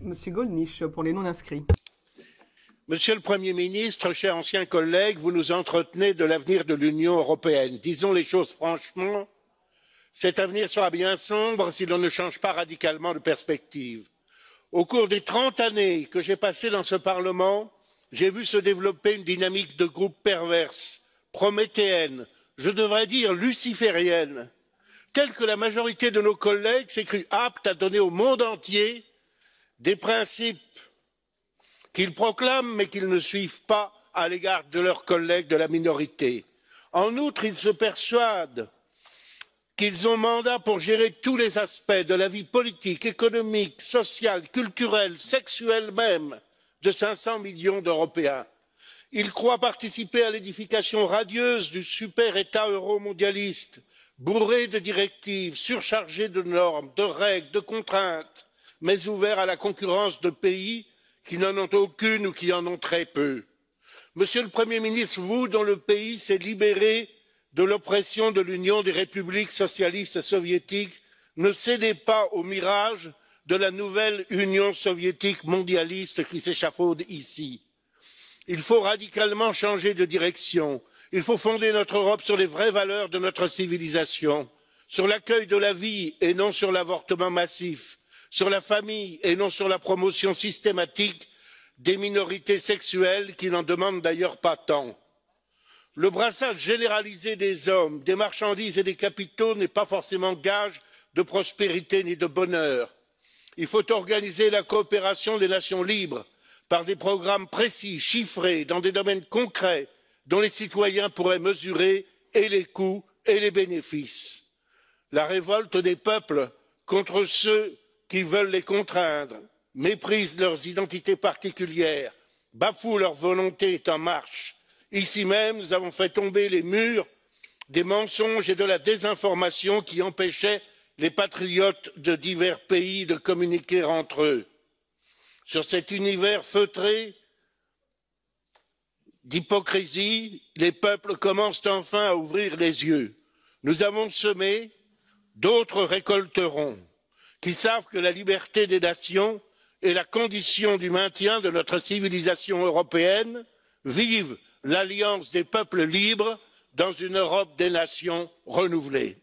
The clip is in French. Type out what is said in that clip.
Monsieur Gollnisch, pour les non-inscrits. Monsieur le Premier ministre, cher ancien collègue, vous nous entretenez de l'avenir de l'Union européenne. Disons les choses franchement, cet avenir sera bien sombre si l'on ne change pas radicalement de perspective. Au cours des 30 années que j'ai passées dans ce Parlement, j'ai vu se développer une dynamique de groupe perverse, prométhéenne, je devrais dire luciférienne, telle que la majorité de nos collègues s'est crue apte à donner au monde entier des principes qu'ils proclament mais qu'ils ne suivent pas à l'égard de leurs collègues de la minorité. En outre, ils se persuadent qu'ils ont mandat pour gérer tous les aspects de la vie politique, économique, sociale, culturelle, sexuelle même de 500 millions d'Européens. Ils croient participer à l'édification radieuse du super État euromondialiste, bourré de directives, surchargé de normes, de règles, de contraintes, mais ouvert à la concurrence de pays qui n'en ont aucune ou qui en ont très peu. Monsieur le Premier ministre, vous dont le pays s'est libéré de l'oppression de l'Union des républiques socialistes soviétiques, ne cédez pas au mirage de la nouvelle Union soviétique mondialiste qui s'échafaude ici. Il faut radicalement changer de direction. Il faut fonder notre Europe sur les vraies valeurs de notre civilisation, sur l'accueil de la vie et non sur l'avortement massif, sur la famille et non sur la promotion systématique des minorités sexuelles qui n'en demandent d'ailleurs pas tant. Le brassage généralisé des hommes, des marchandises et des capitaux n'est pas forcément gage de prospérité ni de bonheur. Il faut organiser la coopération des nations libres par des programmes précis, chiffrés, dans des domaines concrets dont les citoyens pourraient mesurer et les coûts et les bénéfices. La révolte des peuples contre ceux qui veulent les contraindre, méprisent leurs identités particulières, bafouent leur volonté est en marche. Ici même, nous avons fait tomber les murs des mensonges et de la désinformation qui empêchaient les patriotes de divers pays de communiquer entre eux. Sur cet univers feutré d'hypocrisie, les peuples commencent enfin à ouvrir les yeux. Nous avons semé, d'autres récolteront, qui savent que la liberté des nations est la condition du maintien de notre civilisation européenne. Vive l'alliance des peuples libres dans une Europe des nations renouvelée.